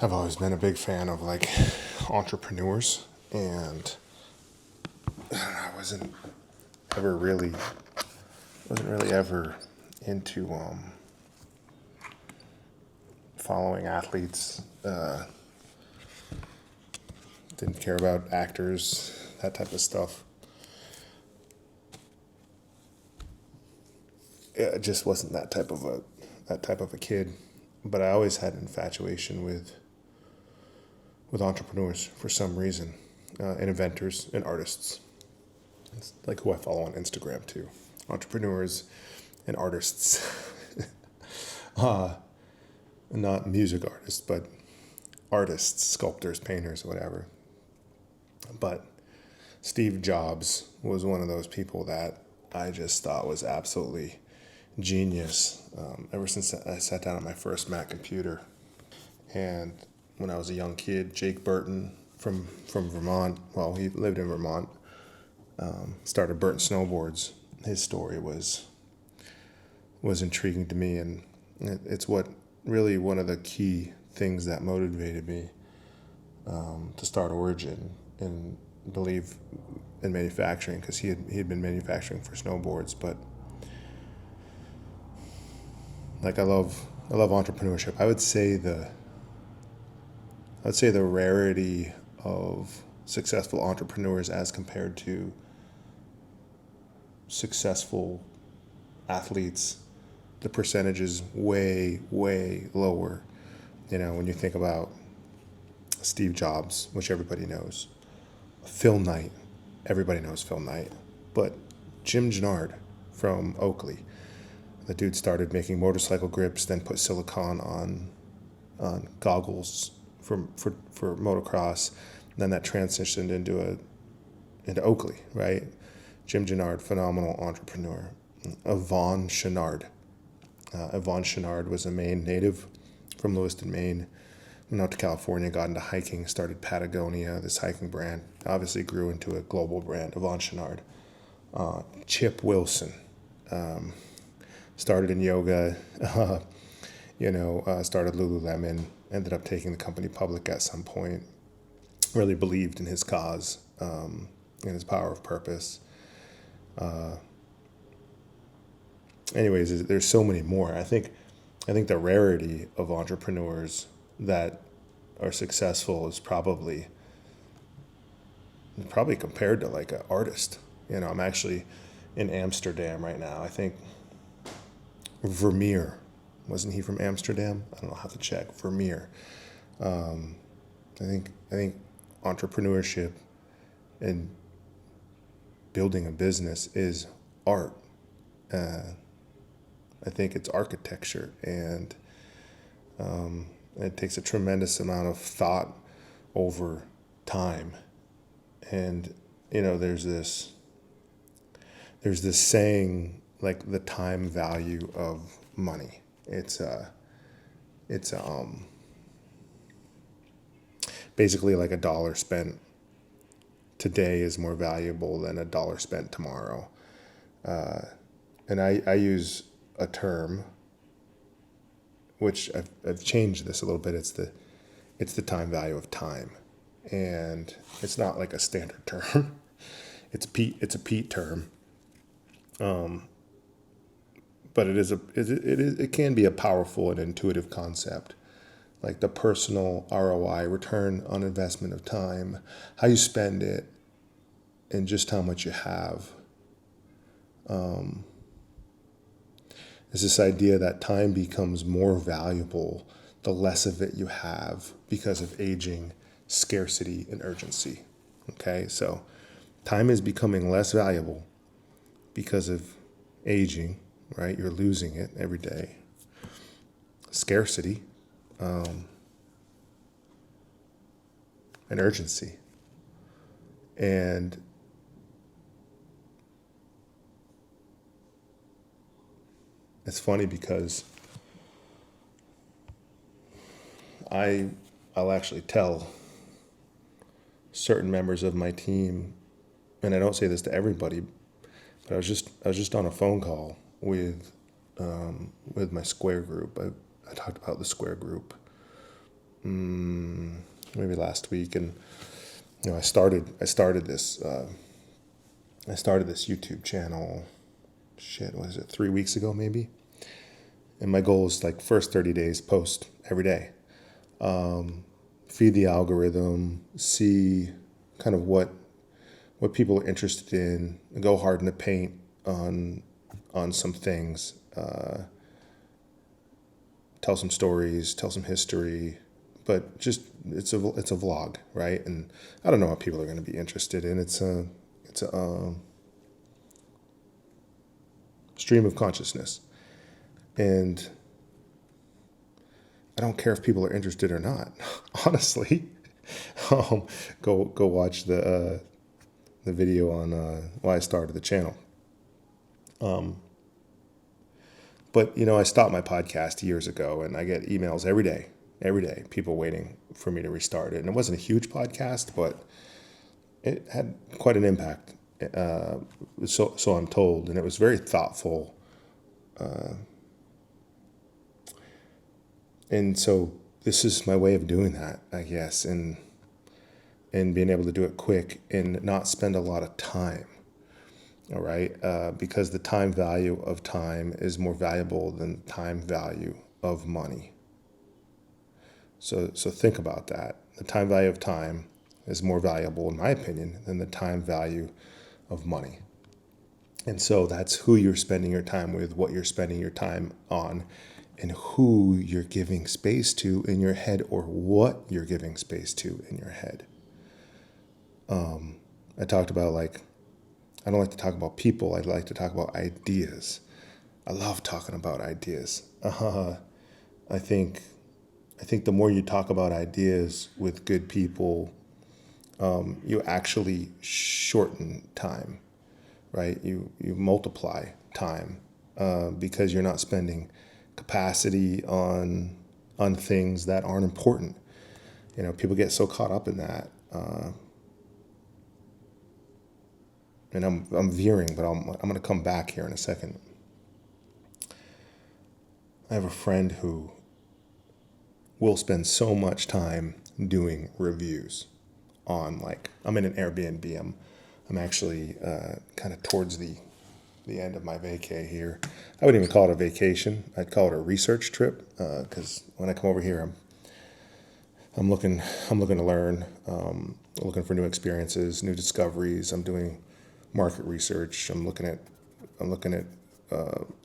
I've always been a big fan of like entrepreneurs, and I ever really wasn't really ever into following athletes. Didn't care about actors, that type of stuff. It just wasn't that type of a kid. But I always had an infatuation with entrepreneurs for some reason, and inventors and artists. It's like who I follow on Instagram too. Entrepreneurs and artists. Not music artists, but artists, sculptors, painters, whatever. But Steve Jobs was one of those people that I just thought was absolutely genius. Ever since I sat down at my first Mac computer, and when I was a young kid, Jake Burton from Vermont. Well, he lived in Vermont. Started Burton Snowboards. His story was intriguing to me, and it's what really one of the key things that motivated me to start Origin and believe in manufacturing, because he had been manufacturing for snowboards. But like I love entrepreneurship. I would say the rarity of successful entrepreneurs as compared to successful athletes, the percentage is way, way lower. When you think about Steve Jobs, which everybody knows, Phil Knight, everybody knows Phil Knight, but Jim Gennard from Oakley, the dude started making motorcycle grips, then put silicone on goggles for motocross. And then that transitioned into Oakley, right? Jim Gennard, phenomenal entrepreneur. Yvon Chouinard. Yvon Chouinard was a Maine native from Lewiston, Maine. Went out to California, got into hiking, started Patagonia, this hiking brand. Obviously grew into a global brand, Yvon Chouinard. Chip Wilson. Started in yoga, started Lululemon, ended up taking the company public at some point. Really believed in his cause, and his power of purpose. Anyways, there's so many more. I think the rarity of entrepreneurs that are successful is probably compared to like an artist. I'm actually in Amsterdam right now. I think Vermeer, wasn't he from Amsterdam? I don't know, I'll have to check. Vermeer. I think entrepreneurship and building a business is art. I think it's architecture, and it takes a tremendous amount of thought over time. And there's this saying, like, the time value of money. It's basically like a dollar spent today is more valuable than a dollar spent tomorrow. And I use a term, which I've changed this a little bit. It's the time value of time, and it's not like a standard term. It's a Pete term. But it can be a powerful and intuitive concept, like the personal ROI, return on investment of time, how you spend it, and just how much you have. It's this idea that time becomes more valuable the less of it you have because of aging, scarcity, and urgency. Okay, so time is becoming less valuable because of aging, right? You're losing it every day. Scarcity, and urgency. And it's funny because I'll actually tell certain members of my team, and I don't say this to everybody, but I was just on a phone call with my Square group. I talked about the Square group maybe last week, and I started this YouTube channel. Shit, what is it? 3 weeks ago, maybe. And my goal is like first 30 days post every day. Feed the algorithm, see kind of what people are interested in, go hard in the paint on some things, tell some stories, tell some history, but just it's a vlog, right? And I don't know what people are going to be interested in. It's a stream of consciousness, and I don't care if people are interested or not. Honestly, go watch the video on why I started the channel. But I stopped my podcast years ago, and I get emails every day, people waiting for me to restart it. And it wasn't a huge podcast, but it had quite an impact. So I'm told, and it was very thoughtful. And so this is my way of doing that, I guess, and being able to do it quick and not spend a lot of time. All right, because the time value of time is more valuable than the time value of money. So think about that. The time value of time is more valuable, in my opinion, than the time value of money. And so that's who you're spending your time with, what you're spending your time on, and who you're giving space to in your head, or what you're giving space to in your head. I talked about, I don't like to talk about people. I like to talk about ideas. I love talking about ideas. I think the more you talk about ideas with good people, you actually shorten time, right? You multiply time because you're not spending capacity on things that aren't important. People get so caught up in that. And I'm veering, but I'm going to come back here in a second. I have a friend who will spend so much time doing reviews on, I'm in an Airbnb. I'm actually kind of towards the end of my vacay here. I wouldn't even call it a vacation. I'd call it a research trip, because when I come over here, I'm looking to learn, looking for new experiences, new discoveries. I'm doing market research. I'm looking at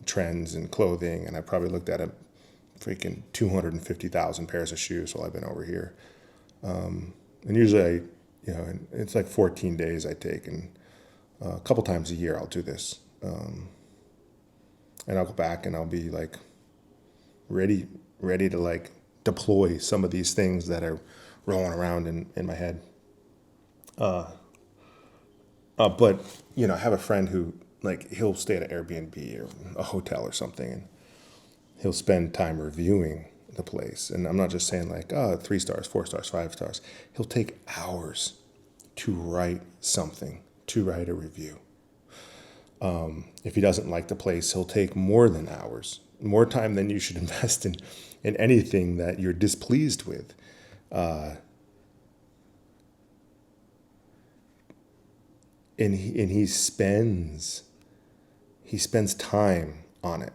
trends in clothing, and I probably looked at a freaking 250,000 pairs of shoes while I've been over here. And usually and it's like 14 days I take, and a couple times a year I'll do this. And I'll go back and I'll be ready to deploy some of these things that are rolling around in my head. But I have a friend who he'll stay at an Airbnb or a hotel or something, and he'll spend time reviewing the place. And I'm not just saying 3 stars, 4 stars, 5 stars. He'll take hours to write something, to write a review. If he doesn't like the place, he'll take more than hours, more time than you should invest in anything that you're displeased with. And he spends time on it.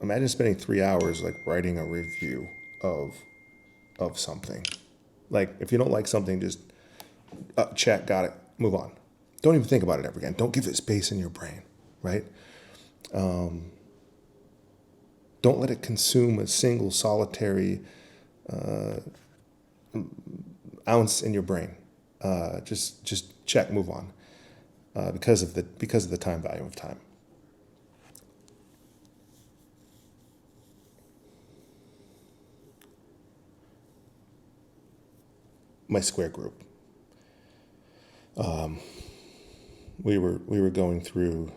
Imagine spending 3 hours writing a review of something. If you don't like something, just check, got it, move on. Don't even think about it ever again. Don't give it space in your brain, right? Don't let it consume a single solitary ounce in your brain. Just check, move on, because of the time value of time. My square group. We were going through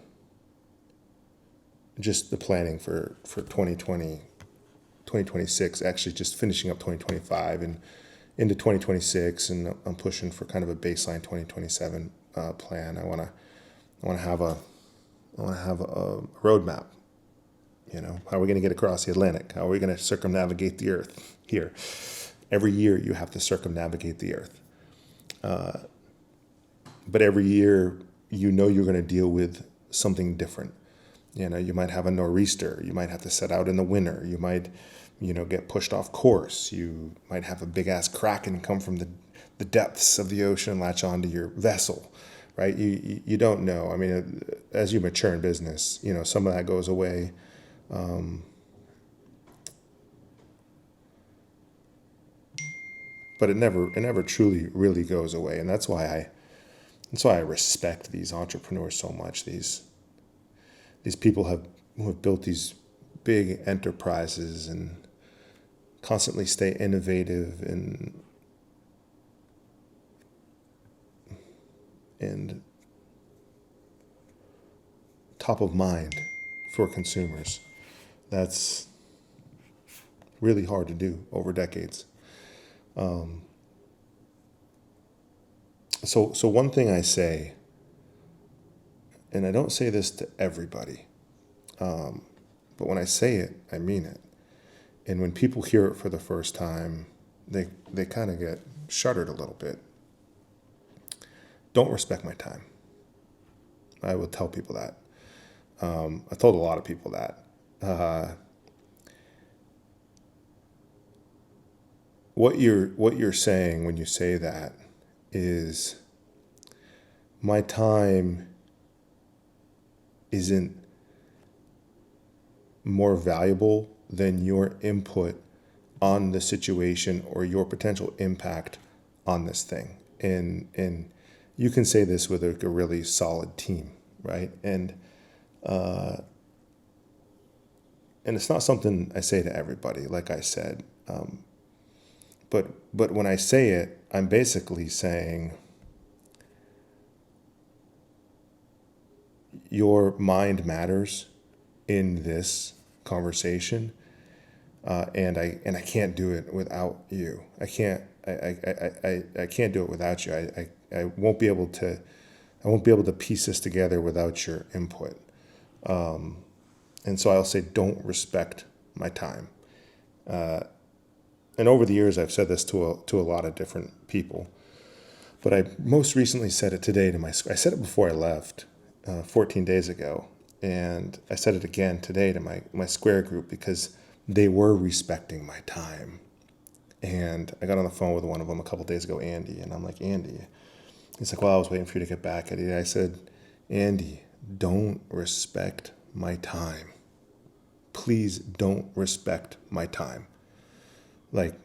just the planning for 2020, 2026, actually just finishing up 2025 and into 2026, and I'm pushing for kind of a baseline 2027 plan. I want to have a roadmap, How are we going to get across the Atlantic? How are we going to circumnavigate the Earth here? Every year you have to circumnavigate the Earth. But every year you're going to deal with something different. You might have a nor'easter. You might have to set out in the winter. You might, get pushed off course. You might have a big ass kraken come from the depths of the ocean and latch onto your vessel, right? You don't know. I mean, as you mature in business, some of that goes away. But it never truly really goes away, and that's why I respect these entrepreneurs so much. These people who have built these big enterprises and constantly stay innovative and top of mind for consumers. That's really hard to do over decades. So one thing I say, and I don't say this to everybody, but when I say it, I mean it. And when people hear it for the first time, they kind of get shuddered a little bit. Don't respect my time. I will tell people that. I told a lot of people that. What you're saying when you say that is my time isn't more valuable than your input on the situation or your potential impact on this thing. And you can say this with a really solid team, right? And it's not something I say to everybody, like I said. But when I say it, I'm basically saying your mind matters in this conversation, and I can't do it without you. I can't do it without you. I won't be able to piece this together without your input. And so I'll say, don't respect my time. And over the years, I've said this to a lot of different people, but I most recently said it today I said it before I left, 14 days ago, and I said it again today to my Square group because they were respecting my time. And I got on the phone with one of them a couple days ago, Andy, and I'm like, Andy, he's like, well, I was waiting for you to get back at it. I said, Andy, don't respect my time. Please don't respect my time. Like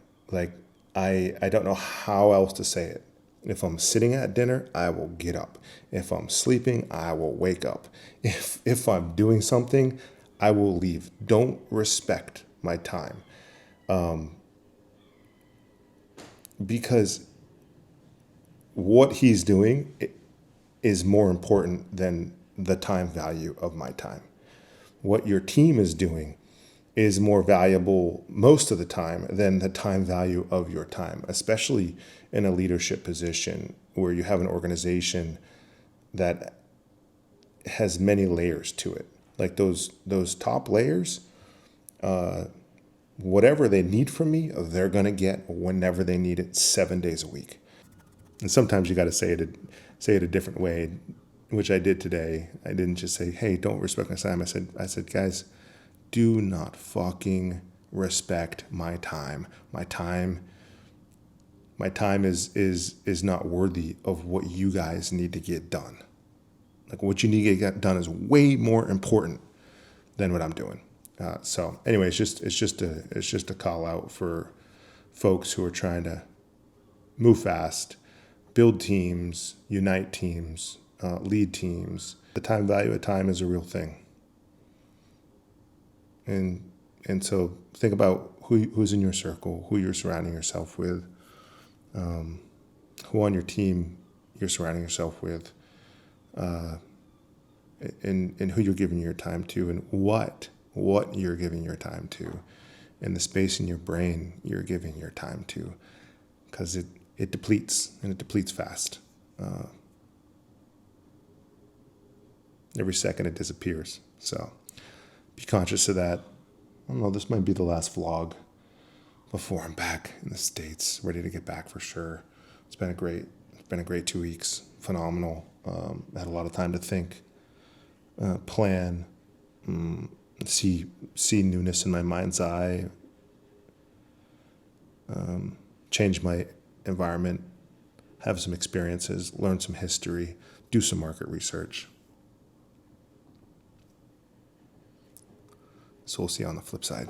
I don't know how else to say it. If I'm sitting at dinner, I will get up. If I'm sleeping, I will wake up. If I'm doing something, I will leave. Don't respect my time. Because what he's doing is more important than the time value of my time. What your team is doing is more valuable most of the time than the time value of your time, especially in a leadership position where you have an organization that has many layers to it. Like those top layers, whatever they need from me, they're going to get whenever they need it, 7 days a week. And sometimes you got to say it a different way, which I did today. I didn't just say, hey, don't respect my time. I said, guys, do not fucking respect my time. My time is not worthy of what you guys need to get done. Like what you need to get done is way more important than what I'm doing. So anyway, it's just a call out for folks who are trying to move fast, build teams, unite teams, lead teams. The time value of time is a real thing. And so think about who's in your circle, who you're surrounding yourself with, who on your team you're surrounding yourself with, and who you're giving your time to, and what you're giving your time to, and the space in your brain you're giving your time to, because it depletes, and it depletes fast. Every second it disappears. So be conscious of that. I don't know, this might be the last vlog before I'm back in the States, ready to get back for sure. It's been a great 2 weeks, phenomenal. Had a lot of time to think, plan, see newness in my mind's eye, change my environment, have some experiences, learn some history, do some market research. So we'll see you on the flip side.